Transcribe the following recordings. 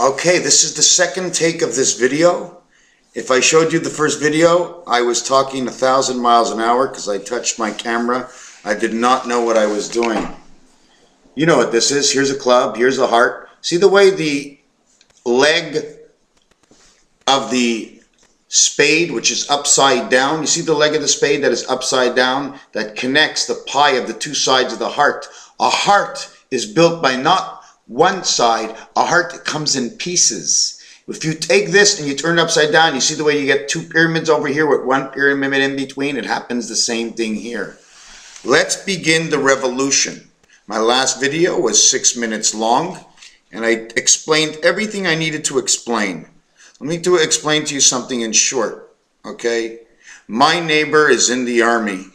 Okay, this is the second take of this video. If I showed you the first video, I was talking 1,000 miles an hour because I touched my camera. I did not know what I was doing. You know what this is. Here's a club, here's a heart. See the way the leg of the spade, which is upside down, you see the leg of the spade that is upside down, that connects the pie of the two sides of the heart. A heart is built by not one side, a heart that comes in pieces. If you take this and you turn it upside down, you see the way you get two pyramids over here with one pyramid in between? It happens the same thing here. Let's begin the revolution. My last video was 6 minutes long, and I explained everything I needed to explain. Let me explain to you something in short, okay? My neighbor is in the army,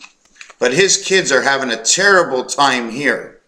but his kids are having a terrible time here.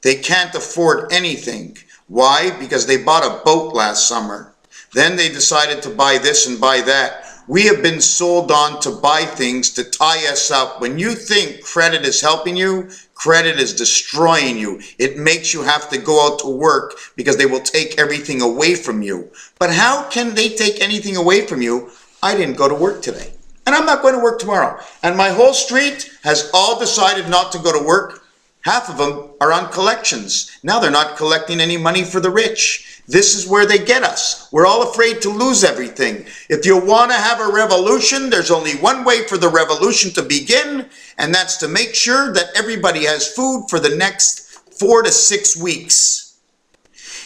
They can't afford anything. Why? Because they bought a boat last summer. Then they decided to buy this and buy that. We have been sold on to buy things to tie us up. When you think credit is helping you, credit is destroying you. It makes you have to go out to work because they will take everything away from you. But how can they take anything away from you? I didn't go to work today, and I'm not going to work tomorrow. And my whole street has all decided not to go to work. Half of them are on collections. Now they're not collecting any money for the rich. This is where they get us. We're all afraid to lose everything. If you want to have a revolution, there's only one way for the revolution to begin, and that's to make sure that everybody has food for the next 4 to 6 weeks.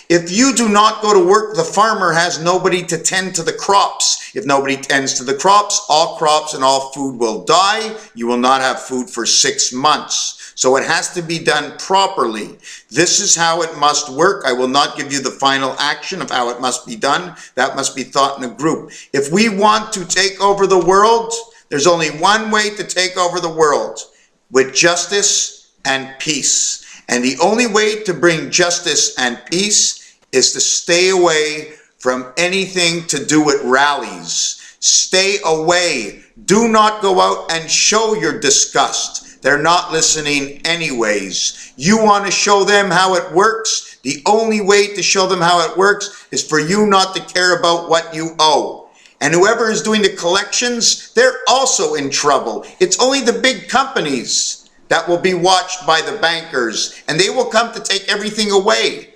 If you do not go to work, the farmer has nobody to tend to the crops. If nobody tends to the crops, all crops and all food will die. You will not have food for 6 months. So it has to be done properly. This is how it must work. I will not give you the final action of how it must be done. That must be thought in a group. If we want to take over the world, there's only one way to take over the world: with justice and peace. And the only way to bring justice and peace is to stay away from anything to do with rallies. Stay away. Do not go out and show your disgust. They're not listening anyways. You want to show them how it works? The only way to show them how it works is for you not to care about what you owe. And whoever is doing the collections, they're also in trouble. It's only the big companies that will be watched by the bankers, and they will come to take everything away.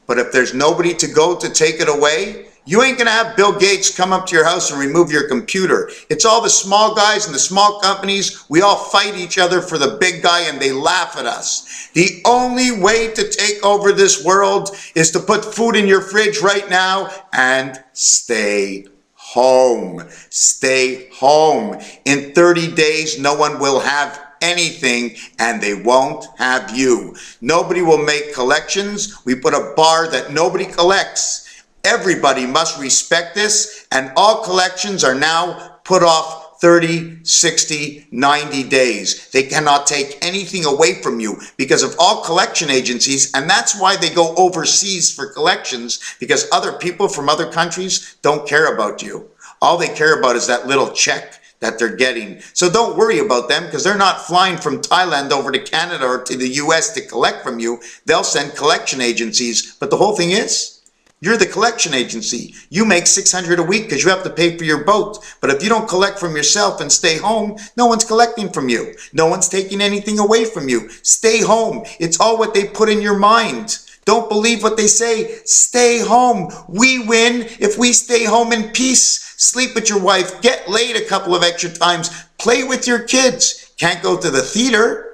But if there's nobody to go to take it away, you ain't gonna have Bill Gates come up to your house and remove your computer. It's all the small guys and the small companies. We all fight each other for the big guy, and they laugh at us. The only way to take over this world is to put food in your fridge right now and stay home. Stay home. In 30 days, no one will have anything, and they won't have you. Nobody will make collections. We put a bar that nobody collects. Everybody must respect this, and all collections are now put off 30, 60, 90 days. They cannot take anything away from you because of all collection agencies, and that's why they go overseas for collections, because other people from other countries don't care about you. All they care about is that little check that they're getting. So don't worry about them, because they're not flying from Thailand over to Canada or to the US to collect from you. They'll send collection agencies. But the whole thing is, you're the collection agency. You make $600 a week because you have to pay for your boat. But if you don't collect from yourself and stay home, no one's collecting from you. No one's taking anything away from you. Stay home. It's all what they put in your mind. Don't believe what they say. Stay home. We win if we stay home in peace. Sleep with your wife. Get laid a couple of extra times. Play with your kids. Can't go to the theater.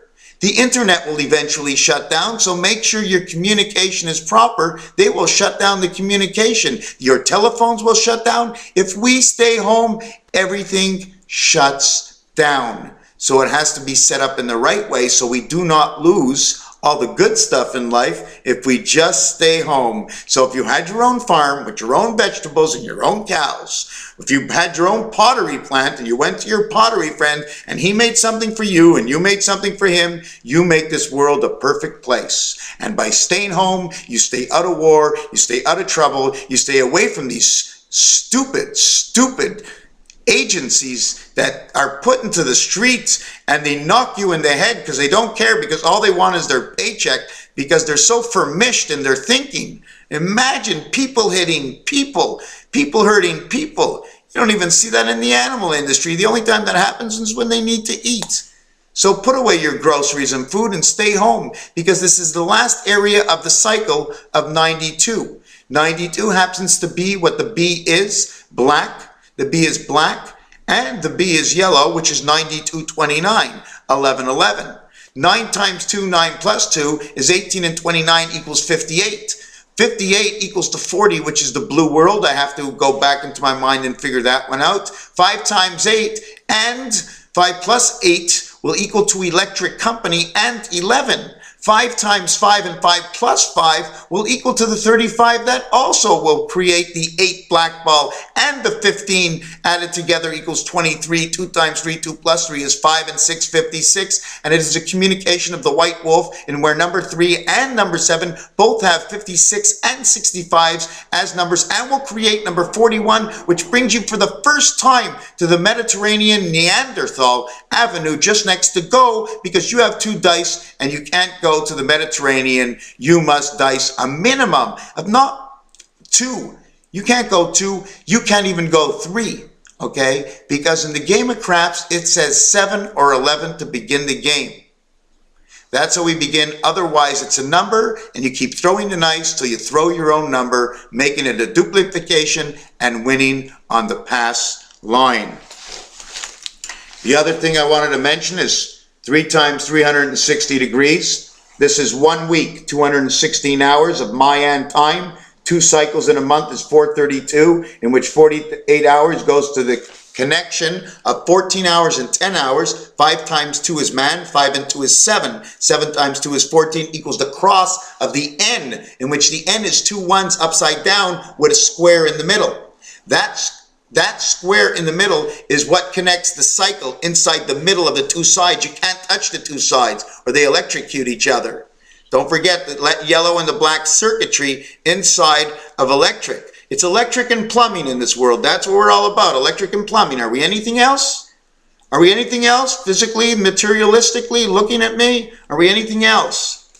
The internet will eventually shut down, so make sure your communication is proper. They will shut down the communication. Your telephones will shut down. If we stay home, everything shuts down. So it has to be set up in the right way so we do not lose all the good stuff in life if we just stay home. So if you had your own farm with your own vegetables and your own cows, if you had your own pottery plant and you went to your pottery friend and he made something for you and you made something for him, you make this world a perfect place. And by staying home, you stay out of war, you stay out of trouble, you stay away from these stupid agencies that are put into the streets, and they knock you in the head because they don't care, because all they want is their paycheck, because they're so vermished in their thinking. Imagine people hitting people, people hurting people. You don't even see that in the animal industry. The only time that happens is when they need to eat. So put away your groceries and food and stay home, because this is the last area of the cycle of 92. 92 happens to be what the B is, black. The B is black, and the B is yellow, which is 9229, 1111. 9 times 2, 9 plus 2 is 18, and 29 equals 58. 58 equals to 40, which is the blue world. I have to go back into my mind and figure that one out. 5 times 8 and 5 plus 8 will equal to electric company and 11. 5 times 5 and 5 plus 5 will equal to the 35. That also will create the 8 black ball, and the 15 added together equals 23. 2 times 3, 2 plus 3 is 5, and 6, 56. And it is a communication of the white wolf, in where number 3 and number 7 both have 56 and 65s as numbers, and will create number 41, which brings you for the first time to the Mediterranean Neanderthal Avenue just next to go, because you have 2 dice and you can't go to the Mediterranean. You must dice a minimum of not 2. You can't go 2. You can't even go 3. Okay? Because in the game of craps, it says 7 or 11 to begin the game. That's how we begin. Otherwise, it's a number, and you keep throwing the dice till you throw your own number, making it a duplication and winning on the pass line. The other thing I wanted to mention is 3 times 360 degrees. This is 1 week, 216 hours of Mayan time. 2 cycles in a month is 432, in which 48 hours goes to the connection of 14 hours and 10 hours. 5 times 2 is man, 5 and 2 is 7. 7 times 2 is 14, equals the cross of the N, in which the N is 2 ones upside down with a square in the middle. That square in the middle is what connects the cycle inside the middle of the 2 sides. You can't touch the 2 sides or they electrocute each other. Don't forget the yellow and the black circuitry inside of electric. It's electric and plumbing in this world. That's what we're all about, electric and plumbing. Are we anything else? Are we anything else? Physically, materialistically, looking at me? Are we anything else?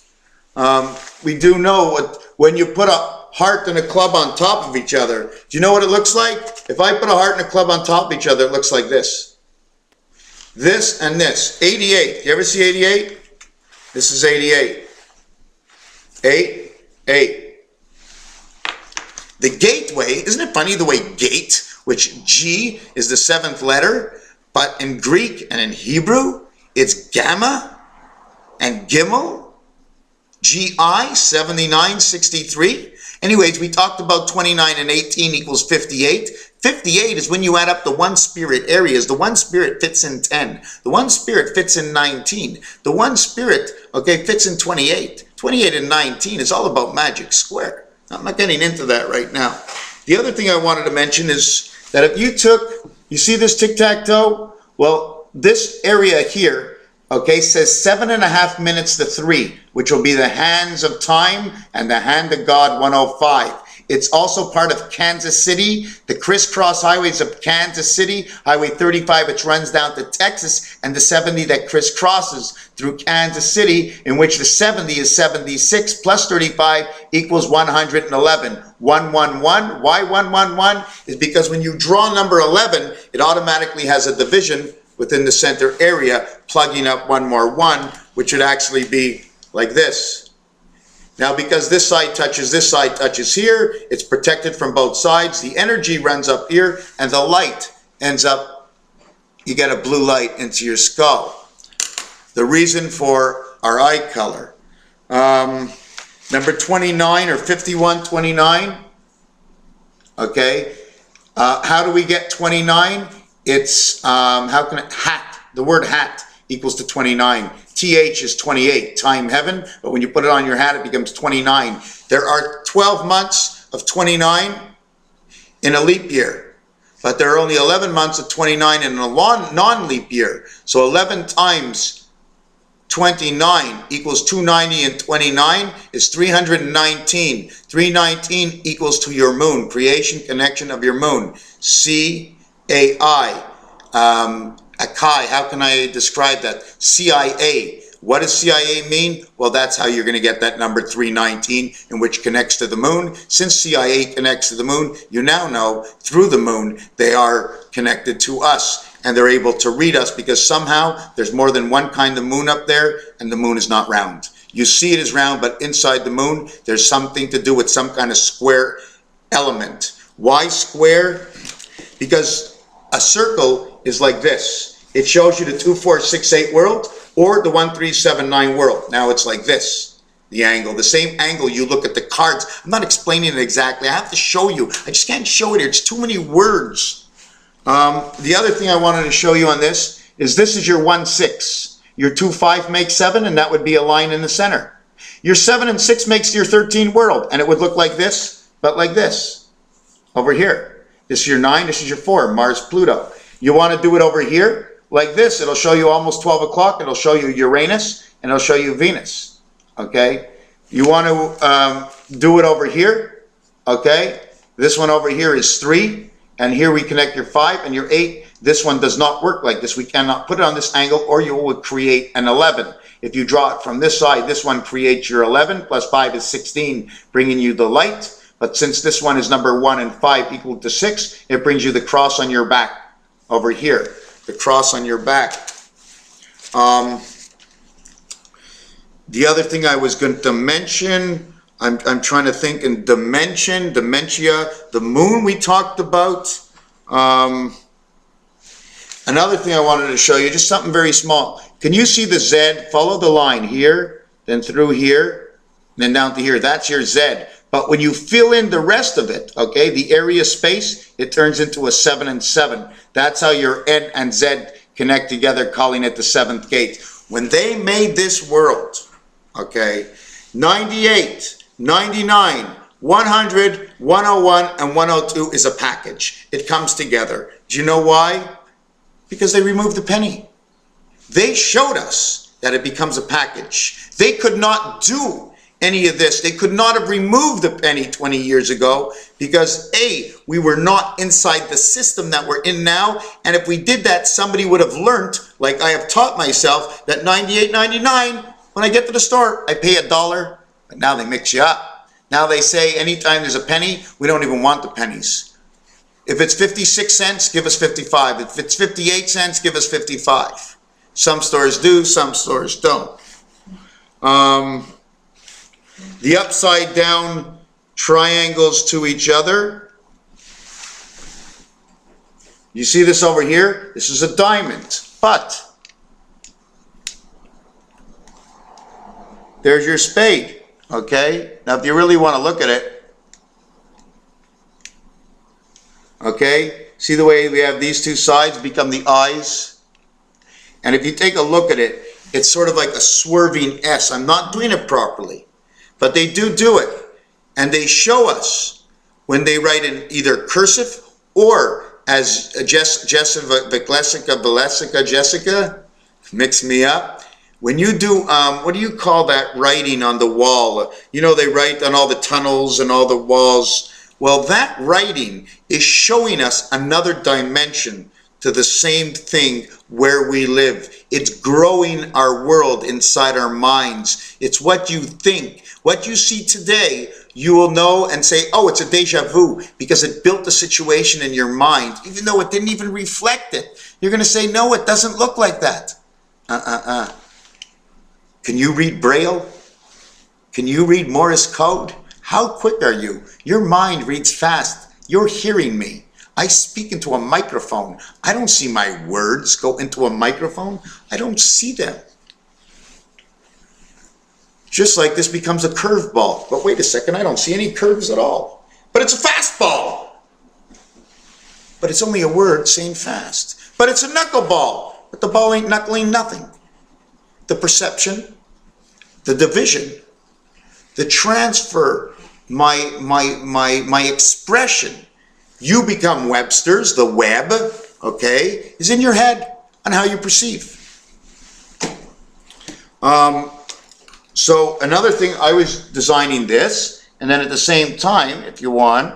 We do know when you put a heart and a club on top of each other. Do you know what it looks like? If I put a heart and a club on top of each other, it looks like this. This and this. 88. You ever see 88? This is 88. 8, 8. The gateway, isn't it funny the way gate, which G is the 7th letter, but in Greek and in Hebrew, it's gamma and gimel, GI, 79, 63. Anyways, we talked about 29 and 18 equals 58. 58 is when you add up the one spirit areas. The one spirit fits in 10. The one spirit fits in 19. The one spirit, okay, fits in 28. 28 and 19 is all about magic square. I'm not getting into that right now. The other thing I wanted to mention is that if you see this tic-tac-toe? Well, this area here, okay, says 7.5 minutes to 3, which will be the hands of time and the hand of God 105. It's also part of Kansas City, the crisscross highways of Kansas City, Highway 35, which runs down to Texas, and the 70 that crisscrosses through Kansas City, in which the 70 is 76 plus 35 equals 111. 111. Why 111? Is because when you draw number 11, it automatically has a division within the center area, plugging up one more 1, which would actually be like this. Now, because this side touches here, it's protected from both sides. The energy runs up here, and the light ends up, you get a blue light into your skull. The reason for our eye color. Number 29 or 5129. Okay. How do we get 29? It's, hat. The word hat equals to 29. TH is 28, time heaven, but when you put it on your hat, it becomes 29. There are 12 months of 29 in a leap year, but there are only 11 months of 29 in a non-leap year. So 11 times 29 equals 290, and 29 is 319. 319 equals to your moon, creation connection of your moon. C-A-I. Akai, how can I describe that? CIA, What does CIA mean? Well, that's how you're going to get that number 319, in which connects to the moon. Since CIA connects to the moon, you now know through the moon they are connected to us, and they're able to read us because somehow there's more than one kind of moon up there, and the moon is not round. You see it as round, but inside the moon, there's something to do with some kind of square element. Why square? Because a circle is like this. It shows you the 2468 world or the 1379 world. Now it's like this, the angle, the same angle you look at the cards. I'm not explaining it exactly. I have to show you. I just can't show it here. It's too many words. The other thing I wanted to show you on this is your 1-6. Your 2-5 makes 7, and that would be a line in the center. Your 7 and 6 makes your 13 world, and it would look like this, but like this. Over here. This is your 9, this is your 4, Mars, Pluto. You want to do it over here, like this. It'll show you almost 12 o'clock. It'll show you Uranus, and it'll show you Venus. Okay? You want to do it over here. Okay? This one over here is 3, and here we connect your 5 and your 8. This one does not work like this. We cannot put it on this angle, or you will create an 11. If you draw it from this side, this one creates your 11, plus 5 is 16, bringing you the light. But since this one is number 1 and 5 equal to 6, it brings you the cross on your back over here. The cross on your back. The other thing I was going to mention, I'm trying to think in dimension, dementia, the moon we talked about. Another thing I wanted to show you, just something very small. Can you see the Z? Follow the line here, then through here, then down to here. That's your Z. But when you fill in the rest of it, okay, the area space, it turns into a 7 and 7. That's how your N and Z connect together, calling it the 7th gate. When they made this world, okay, 98, 99, 100, 101, and 102 is a package. It comes together. Do you know why? Because they removed the penny. They showed us that it becomes a package. They could not do any of this. They could not have removed the penny 20 years ago because A, we were not inside the system that we're in now, and if we did that, somebody would have learned, like I have taught myself, that 98.99, when I get to the store, I pay $1, but now they mix you up. Now they say anytime there's a penny, we don't even want the pennies. If it's 56 cents, give us 55. If it's 58 cents, give us 55. Some stores do, some stores don't. The upside down triangles to each other. You see this over here? This is a diamond, but there's your spade, okay? Now, if you really want to look at it, okay, see the way we have these two sides become the eyes? And if you take a look at it, it's sort of like a swerving S. I'm not doing it properly, but they do it. And they show us when they write in either cursive or as Jessica, mix me up. When you do, what do you call that writing on the wall? You know, they write on all the tunnels and all the walls. Well, that writing is showing us another dimension to the same thing where we live. It's growing our world inside our minds. It's what you think. What you see today, you will know and say, oh, it's a deja vu, because it built the situation in your mind, even though it didn't even reflect it. You're going to say, no, it doesn't look like that. Can you read Braille? Can you read Morse code? How quick are you? Your mind reads fast. You're hearing me. I speak into a microphone. I don't see my words go into a microphone. I don't see them. Just like this becomes a curveball. But wait a second, I don't see any curves at all. But it's a fastball. But it's only a word saying fast. But it's a knuckleball. But the ball ain't knuckling nothing. The perception, the division, the transfer, my expression. You become Webster's, the web, okay, is in your head on how you perceive. So another thing, I was designing this, and then at the same time, if you want,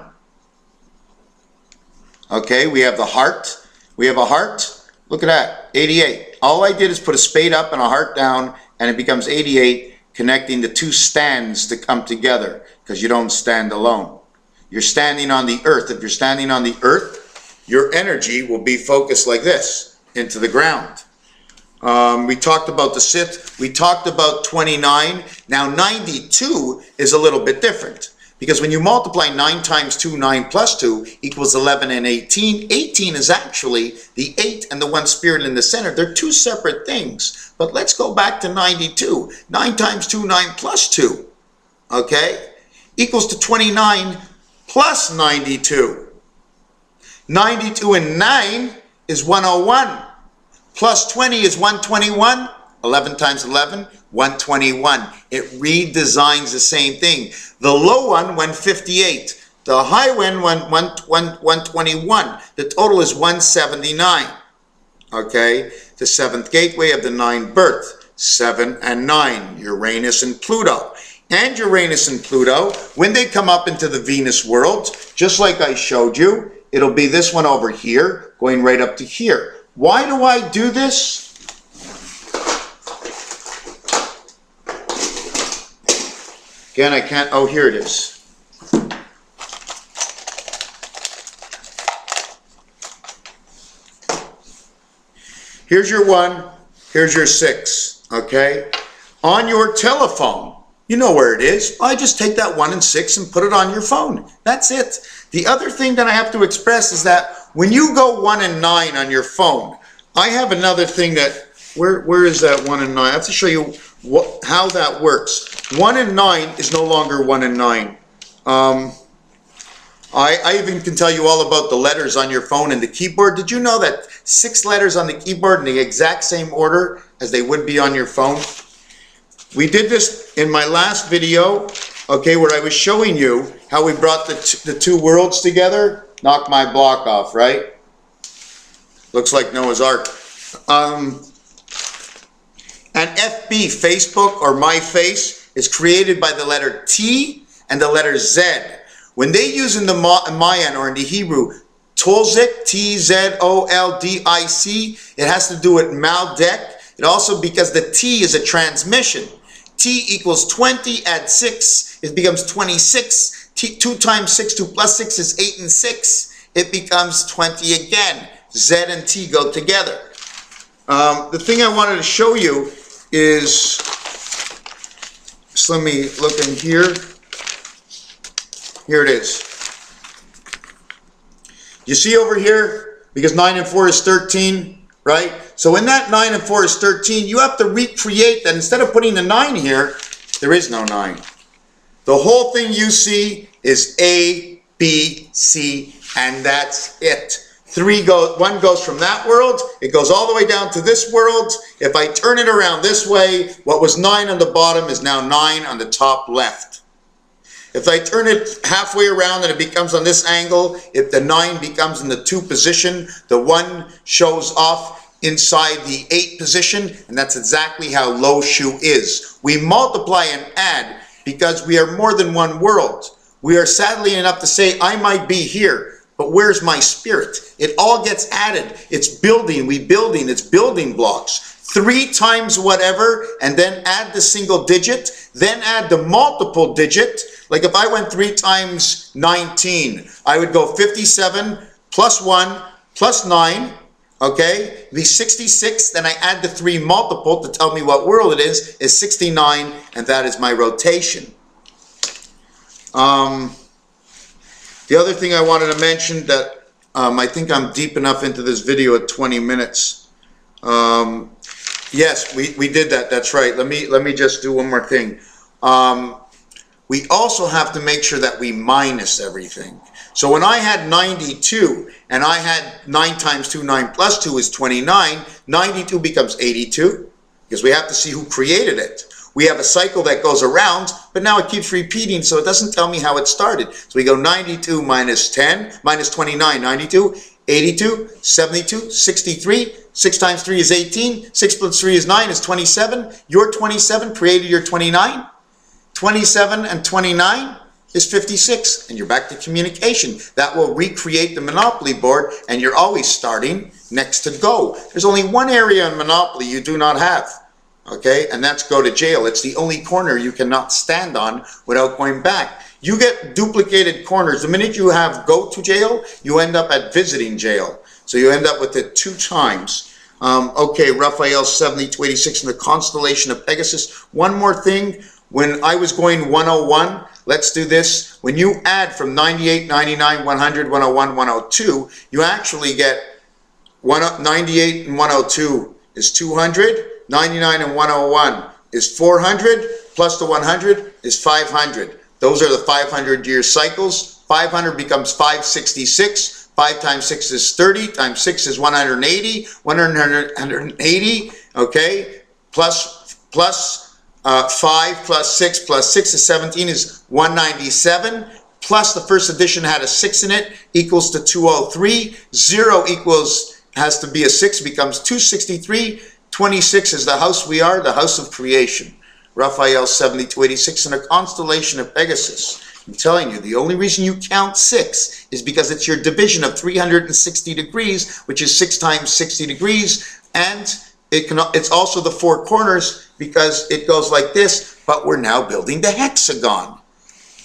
okay, we have the heart. We have a heart. Look at that, 88. All I did is put a spade up and a heart down, and it becomes 88, connecting the two stands to come together, because you don't stand alone. You're standing on the earth. If you're standing on the earth, your energy will be focused like this, into the ground. We talked about the Sith. We talked about 29. Now 92 is a little bit different, because when you multiply 9 times 2, 9 plus 2 equals 11 and 18. 18 is actually the 8 and the one spirit in the center. They're two separate things. But let's go back to 92. 9 times 2, 9 plus 2, okay, equals to 29 plus 92. 92 and 9 is 101. Plus 20 is 121. 11 times 11, 121. It redesigns the same thing. The low one went 58. The high one went 121. The total is 179. Okay? The seventh gateway of the 9 birth. 7 and 9. Uranus and Pluto. And Uranus and Pluto, when they come up into the Venus world, just like I showed you, it'll be this one over here, going right up to here. Why do I do this? Again, I can't, oh, here it is. Here's your 1, here's your 6, okay? On your telephone, you know where it is. I just take that 1 and 6 and put it on your phone. That's it. The other thing that I have to express is that when you go 1 and 9 on your phone, I have another thing that, where is that 1 and 9? I have to show you how that works. 1 and 9 is no longer 1 and 9. I even can tell you all about the letters on your phone and the keyboard. Did you know that 6 letters on the keyboard in the exact same order as they would be on your phone? We did this in my last video, okay, where I was showing you how we brought the two worlds together. Knock my block off, right? Looks like Noah's Ark. And FB, Facebook, or My Face, is created by the letter T and the letter Z. When they use in the Mayan or in the Hebrew, Tolzik, T-Z-O-L-D-I-C, it has to do with Maldek. It also, because the T is a transmission. T equals 20, add 6, it becomes 26. 2 times 6, 2 plus 6 is 8 and 6. It becomes 20 again. Z and T go together. The thing I wanted to show you is, just let me look in here. Here it is. You see over here, because 9 and 4 is 13, right? So in that 9 and 4 is 13, you have to recreate that. Instead of putting the 9 here, there is no 9. The whole thing you see is A, B, C, and that's it. 1 goes from that world, it goes all the way down to this world. If I turn it around this way, what was 9 on the bottom is now 9 on the top left. If I turn it halfway around and it becomes on this angle, if the 9 becomes in the 2 position, the 1 shows off inside the 8 position, and that's exactly how Lo Shu is. We multiply and add because we are more than one world. We are sadly enough to say, I might be here, but where's my spirit? It all gets added. It's building, it's building blocks. 3 times whatever, and then add the single digit, then add the multiple digit. Like if I went 3 times 19, I would go 57 plus 1 plus 9, okay? Be 66, then I add the 3 multiple to tell me what world it is 69, and that is my rotation. The other thing I wanted to mention that I think I'm deep enough into this video at 20 minutes. Yes, we did that. That's right. Let me just do one more thing. We also have to make sure that we minus everything. So when I had 92 and I had 9 times 2, 9 plus 2 is 29, 92 becomes 82 because we have to see who created it. We have a cycle that goes around, but now it keeps repeating, so it doesn't tell me how it started. So we go 92 minus 10, minus 29, 92, 82, 72, 63, 6 times 3 is 18, 6 plus 3 is 9, is 27. Your 27 created your 29. 27 and 29 is 56, and you're back to communication. That will recreate the Monopoly board, and you're always starting next to go. There's only one area in Monopoly you do not have. Okay, and that's go to jail. It's the only corner you cannot stand on without going back. You get duplicated corners. The minute you have go to jail, you end up at visiting jail. So you end up with it 2 times. Okay, Raphael 70 to 86 in the constellation of Pegasus. One more thing. When I was going 101, let's do this. When you add from 98, 99, 100, 101, 102, you actually get 98 and 102 is 200. 99 and 101 is 400, plus the 100 is 500. Those are the 500-year cycles. 500 becomes 566. 5 times 6 is 30, times 6 is 180. 180, okay, plus 5 plus 6 plus 6 is 17 is 197. Plus the first edition had a 6 in it, equals to 203. 0 equals, has to be a 6, becomes 263. 26 is the house we are, the house of creation. Raphael 70 to 86 in a constellation of Pegasus. I'm telling you, the only reason you count 6 is because it's your division of 360 degrees, which is 6 times 60 degrees. And it's also the 4 corners because it goes like this, but we're now building the hexagon.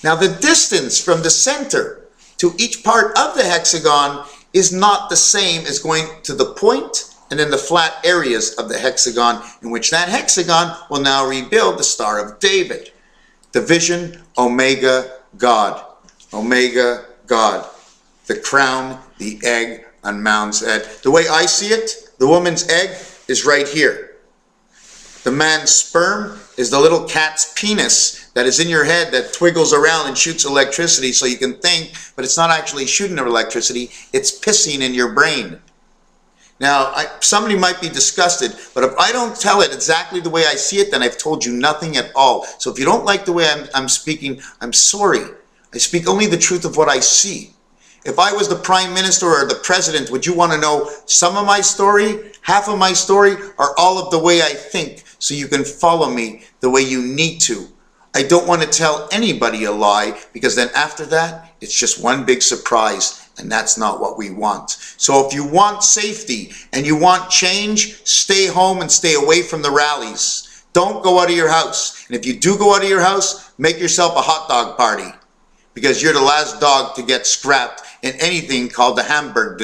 Now the distance from the center to each part of the hexagon is not the same as going to the point and then the flat areas of the hexagon, in which that hexagon will now rebuild the Star of David. Division, Omega, God. Omega, God. The crown, the egg on man's head. The way I see it, the woman's egg is right here. The man's sperm is the little cat's penis that is in your head that twiggles around and shoots electricity so you can think, but it's not actually shooting electricity, it's pissing in your brain. Now, somebody might be disgusted, but if I don't tell it exactly the way I see it, then I've told you nothing at all. So if you don't like the way I'm speaking, I'm sorry. I speak only the truth of what I see. If I was the Prime Minister or the President, would you want to know some of my story, half of my story, or all of the way I think so you can follow me the way you need to? I don't want to tell anybody a lie because then after that, it's just one big surprise. And that's not what we want. So if you want safety and you want change, stay home and stay away from the rallies. Don't go out of your house. And if you do go out of your house, make yourself a hot dog party. Because you're the last dog to get scrapped in anything called the Hamburg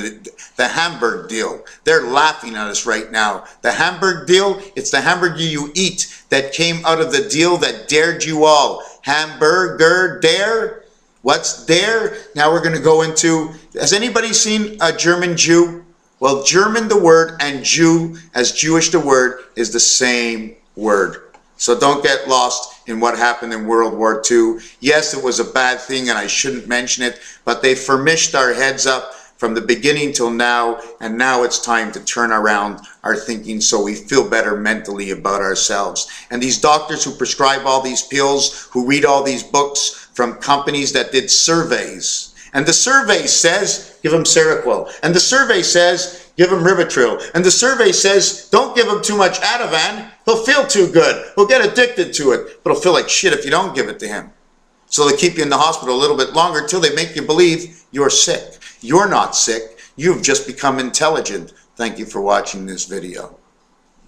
deal. They're laughing at us right now. The Hamburg deal, it's the hamburger you eat that came out of the deal that dared you all. Hamburger dare? What's there? Now we're going to go into, has anybody seen a German Jew? Well, German the word and Jew as Jewish the word is the same word. So don't get lost in what happened in World War II. Yes, it was a bad thing and I shouldn't mention it, but they furnished our heads up from the beginning till now, and now it's time to turn around our thinking so we feel better mentally about ourselves. And these doctors who prescribe all these pills, who read all these books from companies that did surveys, and the survey says, give them Seroquel, and the survey says, give him Rivotril. And the survey says, don't give him too much Ativan. He'll feel too good. He'll get addicted to it, but he'll feel like shit if you don't give it to him. So they keep you in the hospital a little bit longer until they make you believe you're sick. You're not sick. You've just become intelligent. Thank you for watching this video.